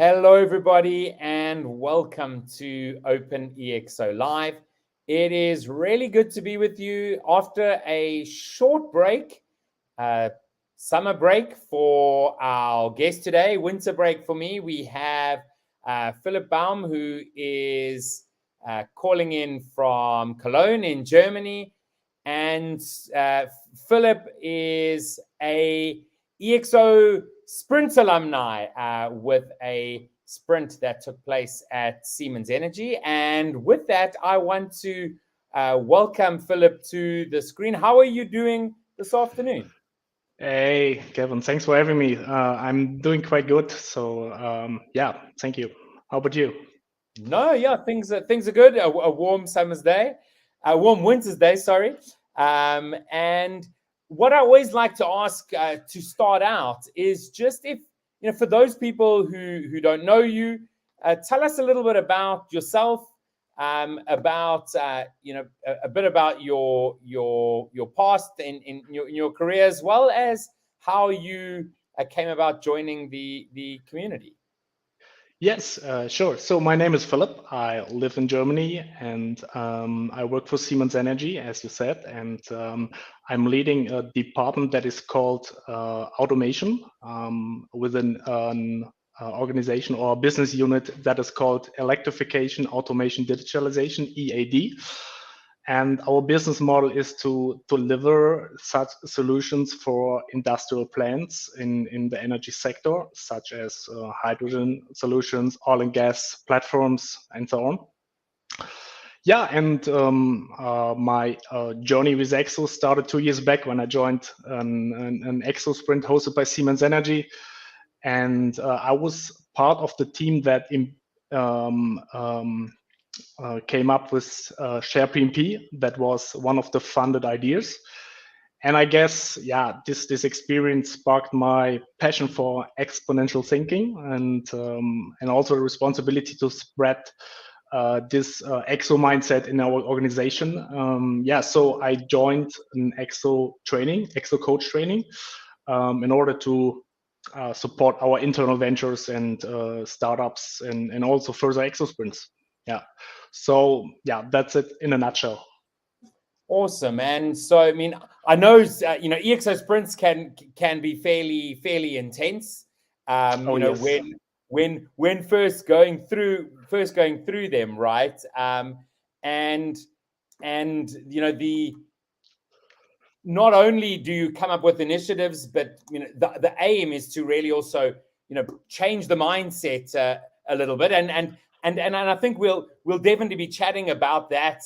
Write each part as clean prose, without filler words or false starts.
Hello, everybody, and welcome to OpenExO Live. It is really good to be with you after a short break, summer break for our guest today, winter break for me. We have Philipp Baum, who is calling in from Cologne in Germany. And Philipp is a ExO Sprint alumni with a sprint that took place at Siemens Energy. And with that, I want to welcome Philipp to the screen. How are you doing this afternoon? Hey, Kevin, thanks for having me. I'm doing quite good. So yeah, thank you. How about you? No, yeah, things are good. A warm summer's day, a warm winter's day, sorry. And what I always like to ask to start out is just if, for those people who don't know you, tell us a little bit about yourself, about a bit about your past in your career, as well as how you came about joining the community. Yes, sure. So my name is Philipp. I live in Germany, and I work for Siemens Energy, as you said, and I'm leading a department that is called automation within an organization or a business unit that is called Electrification, Automation, Digitalization, EAD. And our business model is to deliver such solutions for industrial plants in the energy sector, such as hydrogen solutions, oil and gas platforms, and so on. Yeah, and my journey with ExO started 2 years back when I joined an ExO Sprint hosted by Siemens Energy. And I was part of the team that came up with Sharepnp. That was one of the funded ideas. And I guess, yeah, this experience sparked my passion for exponential thinking and also the responsibility to spread this ExO mindset in our organization. Yeah, so I joined an ExO coach training, in order to support our internal ventures and startups and also further ExO sprints. Yeah. So yeah, that's it in a nutshell. Awesome. And so, I mean, I know, EXO sprints can be fairly intense. Yes. When first going through them, right? And the not only do you come up with initiatives, but the aim is to really also change the mindset a little bit, and I think we'll definitely be chatting about that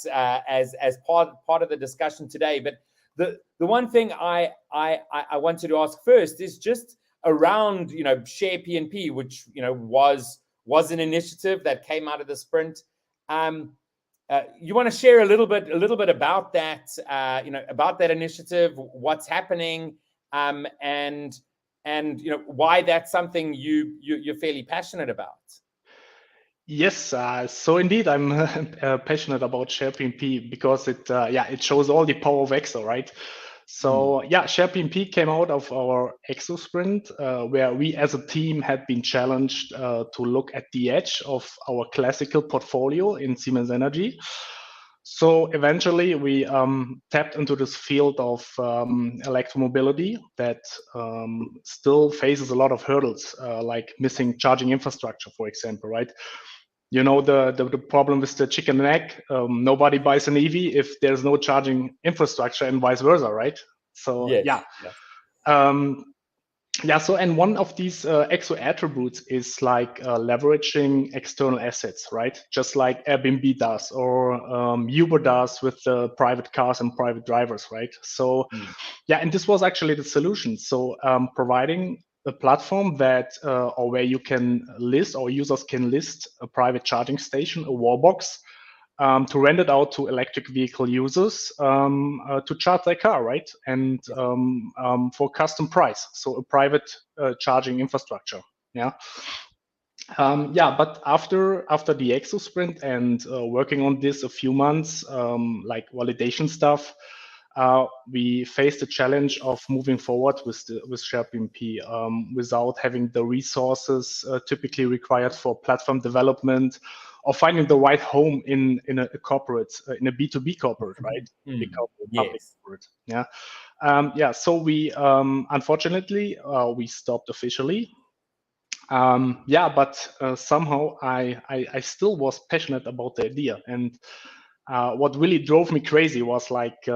as part of the discussion today. But the one thing I wanted to ask first is just around Sharepnp, which was an initiative that came out of the sprint. You want to share a little bit about that, about that initiative, what's happening, and why that's something you're fairly passionate about. Yes, so indeed, I'm passionate about Sharepnp because it shows all the power of ExO, right? So yeah, Sharepnp came out of our ExO Sprint, where we as a team had been challenged to look at the edge of our classical portfolio in Siemens Energy. So eventually, we tapped into this field of electromobility that still faces a lot of hurdles, like missing charging infrastructure, for example, right? The problem with the chicken and egg. Nobody buys an EV if there's no charging infrastructure, and vice versa, right? So yes. yeah. Yes. So and one of these ExO attributes is like leveraging external assets, right? Just like Airbnb does or Uber does with private cars and private drivers, right? So yeah, and this was actually the solution. So providing a platform that or where you can list or users can list a private charging station, a wallbox, to rent it out to electric vehicle users to charge their car, right? And for custom price, so a private charging infrastructure. Yeah. But after the ExO Sprint and working on this a few months, like validation stuff, we faced the challenge of moving forward with Sharepnp without having the resources typically required for platform development or finding the right home in a corporate, in a B2B corporate, right? Big corporate, public Yes. corporate. Yeah. So we unfortunately we stopped officially. But somehow I still was passionate about the idea, and what really drove me crazy was like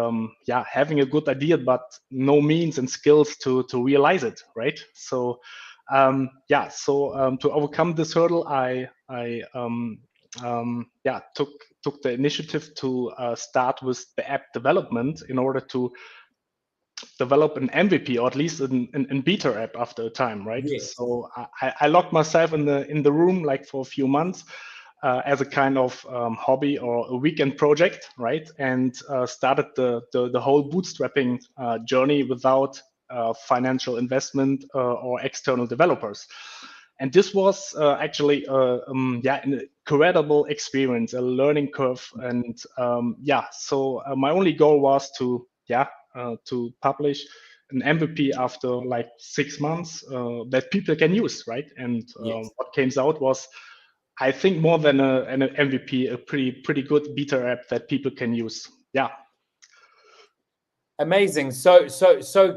having a good idea but no means and skills to realize it, right? So to overcome this hurdle, I took the initiative to start with the app development in order to develop an MVP, or at least an beta app after a time, right? Yes. So I locked myself in the room like for a few months as a kind of hobby or a weekend project, right? And started the whole bootstrapping journey without financial investment or external developers. And this was actually an incredible experience, a learning curve, and so my only goal was to publish an MVP after like 6 months that people can use, right? And Yes. what came out was, I think, more than an MVP, a pretty good beta app that people can use. Yeah. Amazing. So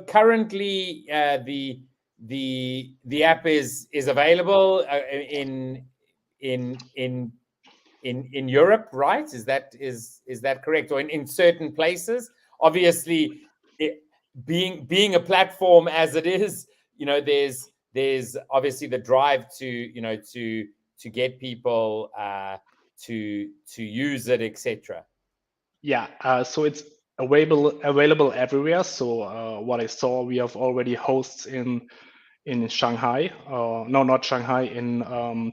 currently the app is available in Europe, right? Is that correct? Or in certain places? Obviously, being a platform as it is, there's obviously the drive to get people to use it, etc. Yeah. So it's available everywhere. So what I saw, we have already hosts in Shanghai, no, not Shanghai, in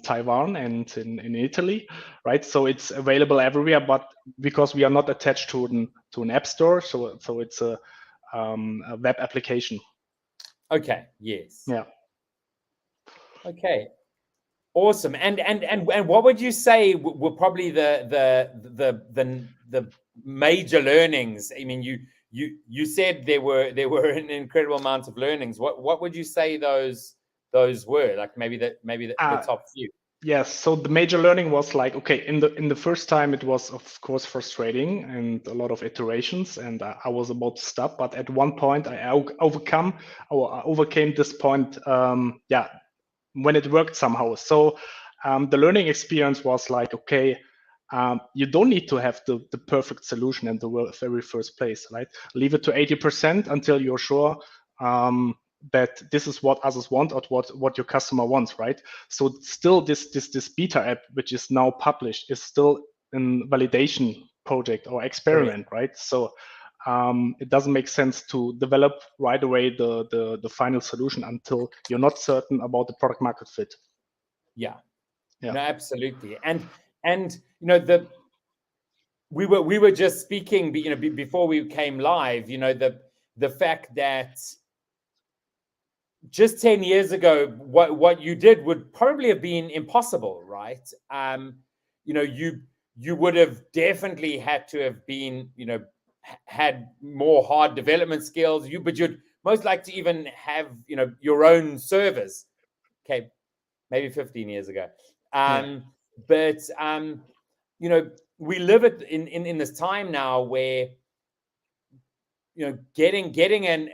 Taiwan and in Italy, right? So it's available everywhere, but because we are not attached to an app store, so it's a web application. Okay. Yes. Yeah. Okay. Awesome. And what would you say were probably the major learnings? I mean, you said there were an incredible amount of learnings. What would you say those were? Like maybe the top few. Yes. So the major learning was like, okay, in the first time it was of course frustrating and a lot of iterations, and I was about to stop. But at one point I overcame this point. When it worked somehow. So the learning experience was like, okay, you don't need to have the perfect solution in the very first place, right? Leave it to 80% until you're sure that this is what others want or what your customer wants, right? So still this beta app, which is now published, is still in validation project or experiment, right? So it doesn't make sense to develop right away the final solution until you're not certain about the product market fit. Yeah. Yeah. No, absolutely. And we were just speaking, before we came live, the fact that just 10 years ago, what you did would probably have been impossible, right? You would have definitely had to have been, had more hard development skills. But you'd most like to even have, your own servers. Okay, maybe 15 years ago. But we live in this time now where getting an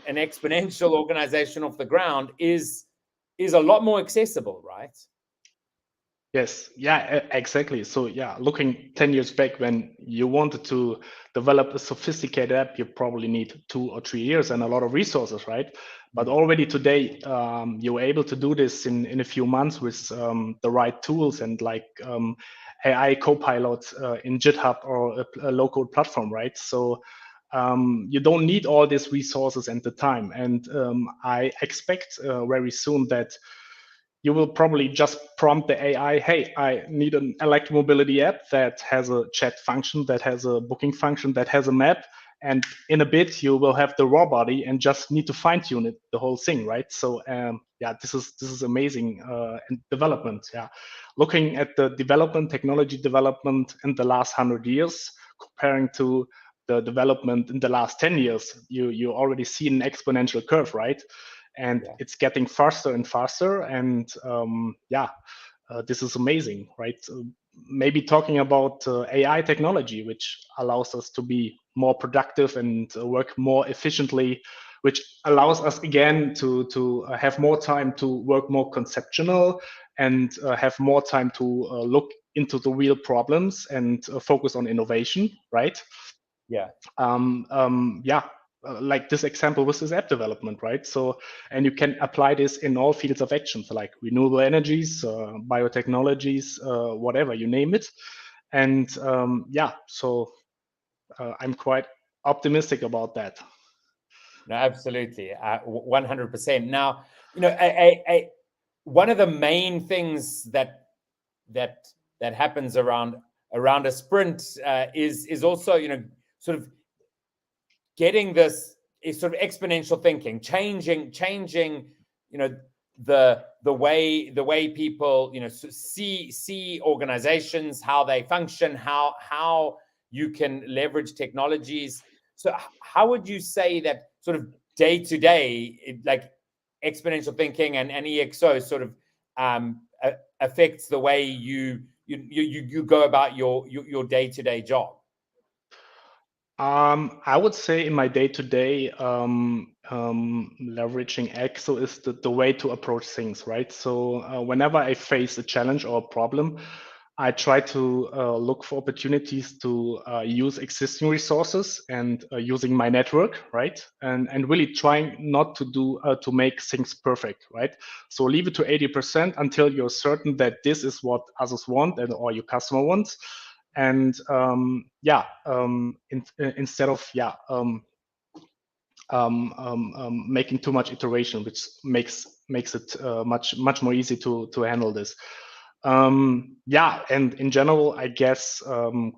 exponential organization off the ground is a lot more accessible, right? Yes, yeah, exactly. So yeah, looking 10 years back, when you wanted to develop a sophisticated app, you probably need 2 or 3 years and a lot of resources, right? But already today, you're able to do this in a few months with the right tools and like AI Copilot in GitHub or a local platform, right? So you don't need all these resources and the time. And I expect very soon that you will probably just prompt the AI, hey, I need an electromobility app that has a chat function, that has a booking function, that has a map. And in a bit, you will have the raw body and just need to fine tune it, the whole thing, right? So yeah, this is amazing and development. Yeah, looking at the development, technology development in the last 100 years, comparing to the development in the last 10 years, you already see an exponential curve, right? And Yeah. it's getting faster and faster. And yeah, this is amazing, right? Maybe talking about AI technology, which allows us to be more productive and work more efficiently, which allows us again to have more time to work more conceptual and have more time to look into the real problems and focus on innovation, right? Yeah. Yeah, like this example with this app development, right? So, and you can apply this in all fields of action, so like renewable energies, biotechnologies, whatever, you name it. And yeah, so I'm quite optimistic about that. No, absolutely, 100%. Now, one of the main things that happens around a sprint is also sort of getting this is sort of exponential thinking, changing the way people see organizations, how they function, how you can leverage technologies. So how would you say that sort of day to day, like exponential thinking and EXO sort of affects the way you go about your day to day job? I would say in my day-to-day, leveraging EXO is the way to approach things, right? So whenever I face a challenge or a problem, I try to look for opportunities to use existing resources and using my network, right? And really trying not to do to make things perfect, right? So leave it to 80% until you're certain that this is what others want and or your customer wants. And yeah, instead of making too much iteration, which makes it much more easy to handle this. Yeah, and in general, I guess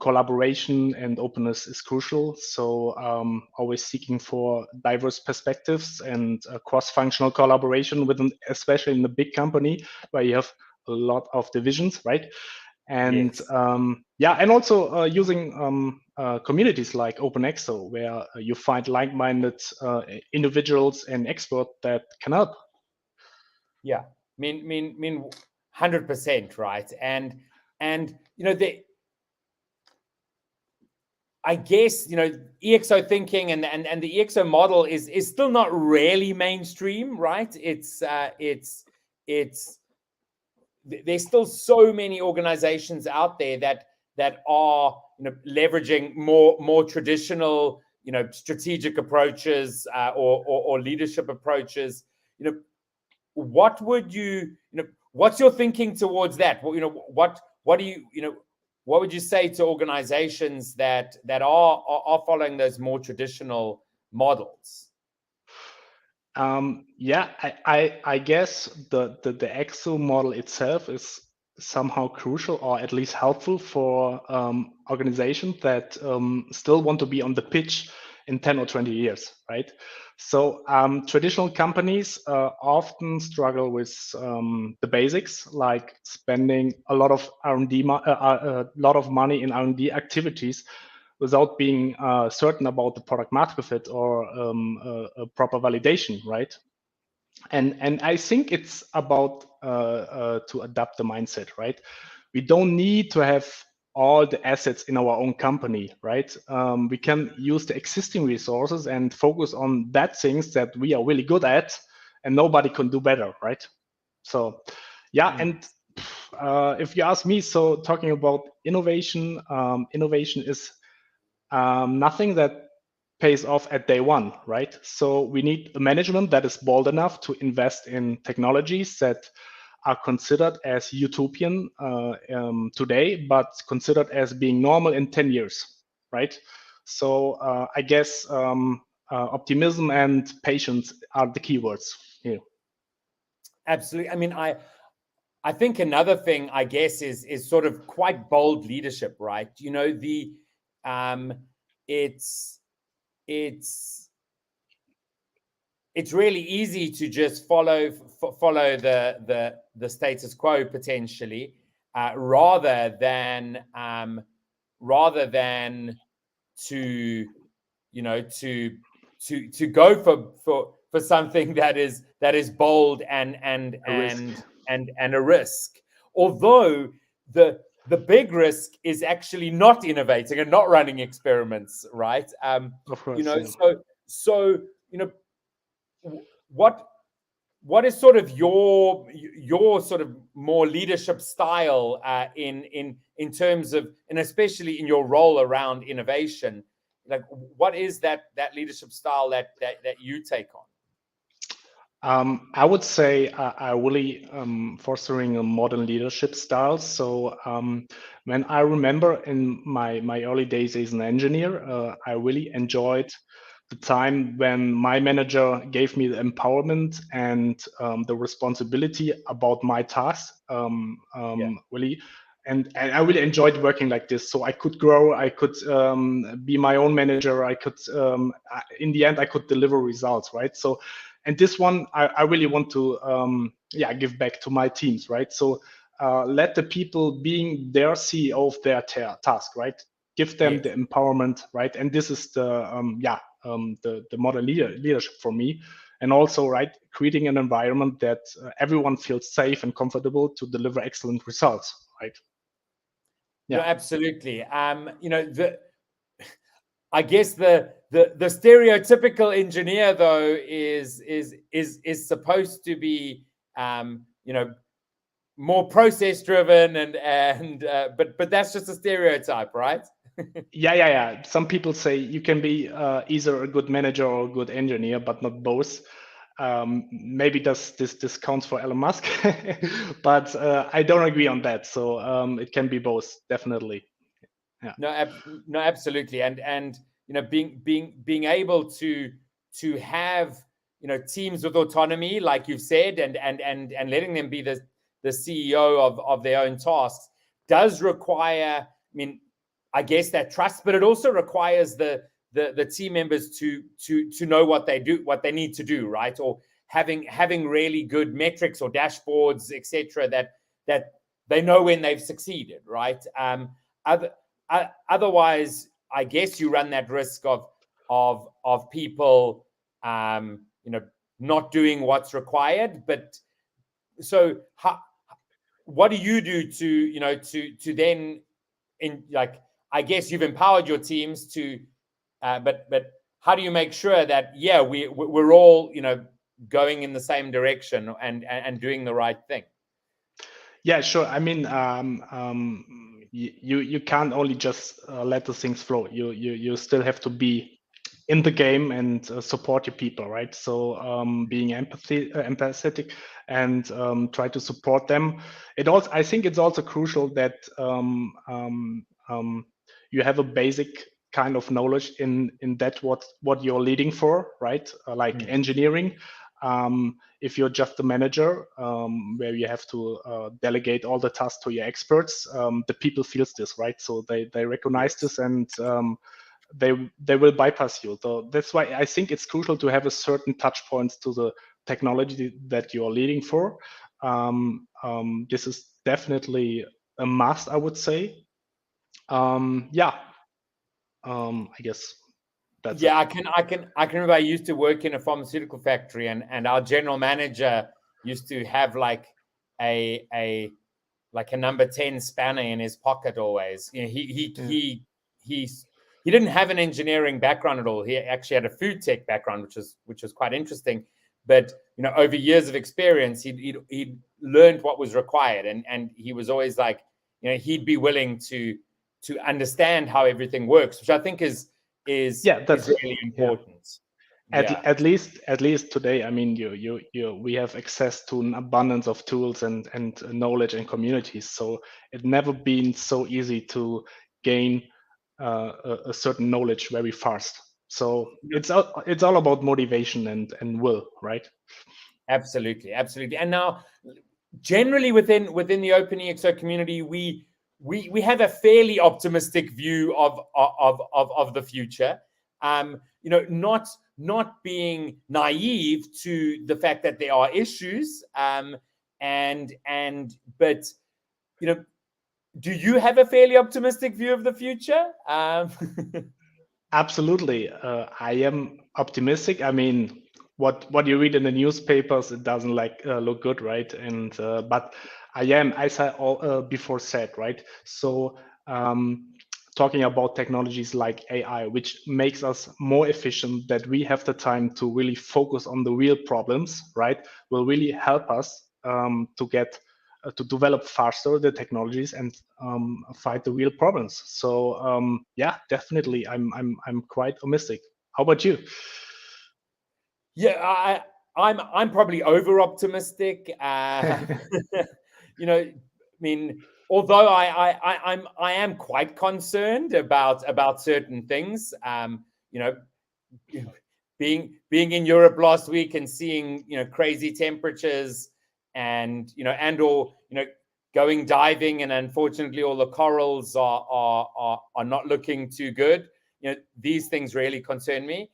collaboration and openness is crucial. So always seeking for diverse perspectives and cross-functional collaboration within, especially in a big company where you have a lot of divisions, right? And Yes. yeah, and also using communities like OpenExO, where you find like-minded individuals and experts that can help. Yeah, mean 100%, right? And I guess EXO thinking and the EXO model is still not really mainstream, right? It's there's still so many organizations out there that are leveraging more traditional strategic approaches or leadership approaches. What would what's your thinking towards that? What do what would you say to organizations that are following those more traditional models? Yeah, I guess the EXO model itself is somehow crucial or at least helpful for organizations that still want to be on the pitch in 10 or 20 years, right? So traditional companies often struggle with the basics, like spending a lot of R&D, a lot of money in R&D activities without being certain about the product market fit or a proper validation, right? And I think it's about to adapt the mindset, right? We don't need to have all the assets in our own company, right? We can use the existing resources and focus on that things that we are really good at, and nobody can do better, right? So, yeah, and if you ask me, so talking about innovation, innovation is nothing that pays off at day one, right? So we need a management that is bold enough to invest in technologies that are considered as utopian today, but considered as being normal in 10 years, right? So I guess optimism and patience are the keywords here. Absolutely. I mean, I think another thing, I guess, is sort of quite bold leadership, right? You know, it's it's it's really easy to just follow the status quo potentially, rather than to to go for something that is bold A risk, and a risk. Although the big risk is actually not innovating and not running experiments, right? of You course. know, Yeah. so you know what is sort of your sort of more leadership style, in terms of, and especially in your role around innovation? Like, what is that leadership style that you take on? I would say I really fostering a modern leadership style. So when I remember in my early days as an engineer, I really enjoyed the time when my manager gave me the empowerment and the responsibility about my tasks. Yeah. Really. And I really enjoyed working like this. So I could grow, I could be my own manager, I could, in the end, I could deliver results, right? So, and this one, I really want to, yeah, give back to my teams, right? So let the people being their CEO of their task, right? Give them Yes. the empowerment, right? And this is the, yeah, the modern leadership for me. And also, right, creating an environment that everyone feels safe and comfortable to deliver excellent results, right? No, Yeah. absolutely. I guess the stereotypical engineer, though, is supposed to be, more process driven, but that's just a stereotype, right? Yeah. Some people say you can be either a good manager or a good engineer, but not both. Maybe this counts for Elon Musk, but I don't agree on that. So it can be both, definitely. Yeah. No, absolutely, and being able to have teams with autonomy, like you've said, and letting them be the CEO of their own tasks, does require, I mean, I guess, that trust, but it also requires the team members to know what they need to do, right? Or having really good metrics or dashboards, etc., that they know when they've succeeded, right? Other, Otherwise, I guess you run that risk of people, not doing what's required. But so, what do you do to then, like, I guess you've empowered your teams to, but how do you make sure that, yeah, we're all going in the same direction and doing the right thing? Yeah, sure. I mean, you can't only just let the things flow. You still have to be in the game and support your people, right? So being empathetic, and try to support them. It also, I think, it's also crucial that you have a basic kind of knowledge in that what you're leading for, right? Like engineering. If you're just a manager, where you have to delegate all the tasks to your experts, the people feels this, right? So they recognize Yes. this, and they will bypass you. So that's why I think it's crucial to have a certain touch points to the technology that you are leading for. This is definitely a must, I would say. Yeah, I guess that's Yeah, it. I can remember I used to work in a pharmaceutical factory, and our general manager used to have like a number 10 spanner in his pocket always. Yeah. He didn't have an engineering background at all. He actually had a food tech background, which was quite interesting. But over years of experience, he'd learned what was required, and he was always like, he'd be willing to understand how everything works, which I think is Yeah, that's really yeah. important. Yeah. At least today, I mean, we have access to an abundance of tools and knowledge and communities. So it never been so easy to gain a certain knowledge very fast. So it's all about motivation and will, right? Absolutely, absolutely. And now, generally within the OpenExO community, we have a fairly optimistic view of the future. You know, not being naive to the fact that there are issues. But you know, do you have a fairly optimistic view of the future? Absolutely. I am optimistic. I mean, what you read in the newspapers, it doesn't look good, right? And but I am, as I before said, right? So talking about technologies like AI, which makes us more efficient, that we have the time to really focus on the real problems, right? Will really help us to get to develop faster the technologies and fight the real problems. So yeah, definitely, I'm quite optimistic. How about you? Yeah, I'm probably over optimistic. You know, I mean, although I am quite concerned about certain things. You know, being in Europe last week and seeing, you know, crazy temperatures, and or going diving, and unfortunately all the corals are not looking too good. You know, these things really concern me.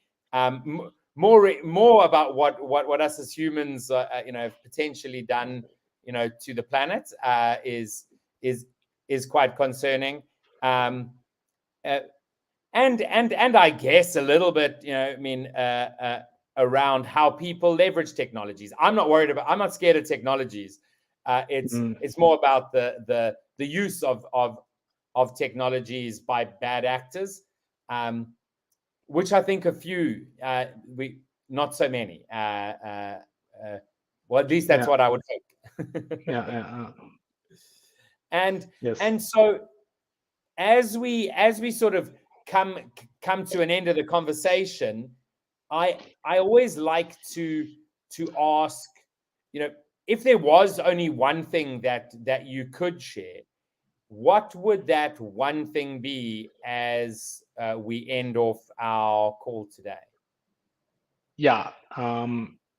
More about what us as humans have potentially done, to the planet, is quite concerning. um uh, and I guess a little bit, around how people leverage technologies. I'm not scared of technologies. It's Mm, more about the use of technologies by bad actors, which I think a few, we not so many. Well, at least that's yeah, what I would hope. yeah, yeah, and yes, and so as we sort of come to an end of the conversation, I always like to ask, if there was only one thing that you could share, what would that one thing be as we end off our call today? yeah.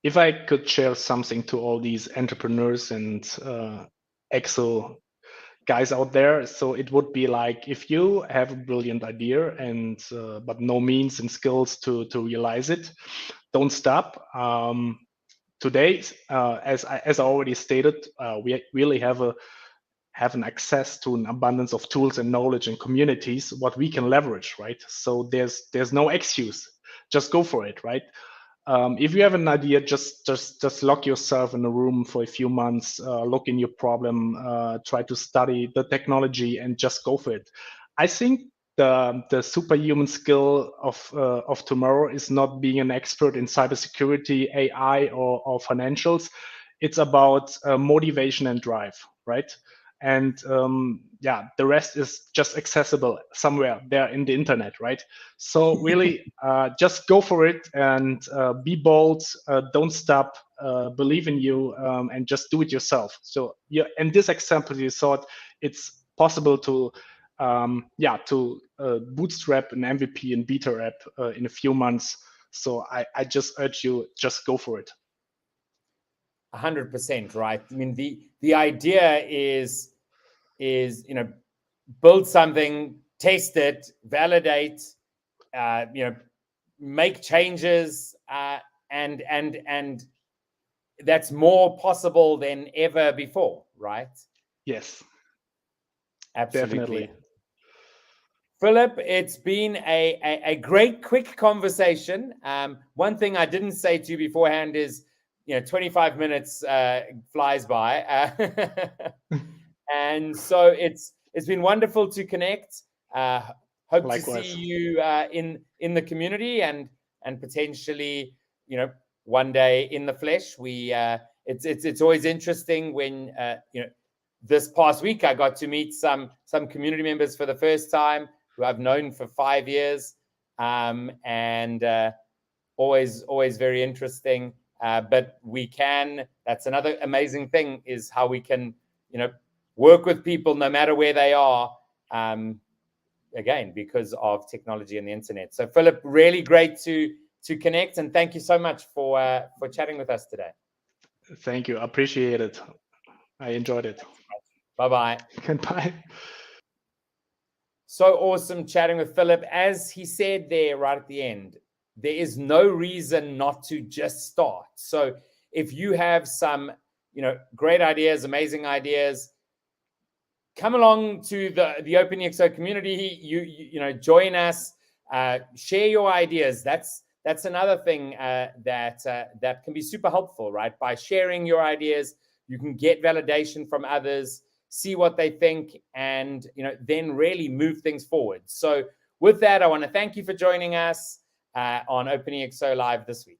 If I could share something to all these entrepreneurs and ExO guys out there, so it would be like, if you have a brilliant idea and but no means and skills to realize it, don't stop. Today, as I already stated, we really have an access to an abundance of tools and knowledge and communities what we can leverage, right? So there's no excuse. Just go for it, right? If you have an idea, just lock yourself in a room for a few months, look in your problem, try to study the technology, and just go for it. I think the superhuman skill of tomorrow is not being an expert in cybersecurity, AI, or financials. It's about motivation and drive, right? And yeah, the rest is just accessible somewhere there in the internet, right? So really, just go for it and be bold. Don't stop. Believe in you, and just do it yourself. So yeah, in this example, you thought it's possible to bootstrap an MVP and beta app in a few months. So I just urge you, just go for it. 100%, right? I mean, the idea is build something, test it, validate, make changes, and that's more possible than ever before, right? Yes, Absolutely. definitely. Philip, it's been a great quick conversation. One thing I didn't say to you beforehand is, 25 minutes flies by. And so it's been wonderful to connect. Hope to see Likewise. you in the community, and potentially, one day in the flesh. It's always interesting when, this past week I got to meet some community members for the first time, who I've known for 5 years, and always very interesting. But that's another amazing thing, is how we can, work with people no matter where they are, again, because of technology and the internet. So Philip, really great to connect, and thank you so much for chatting with us today. Thank you. Appreciate it. I enjoyed it. Bye-bye. Goodbye. So awesome chatting with Philip. As he said there right at the end, there is no reason not to just start. So if you have some, great ideas, amazing ideas, come along to the OpenExO community. You join us, share your ideas. That's another thing that can be super helpful, right? By sharing your ideas, you can get validation from others, see what they think, and then really move things forward. So with that, I want to thank you for joining us on OpenExO Live this week.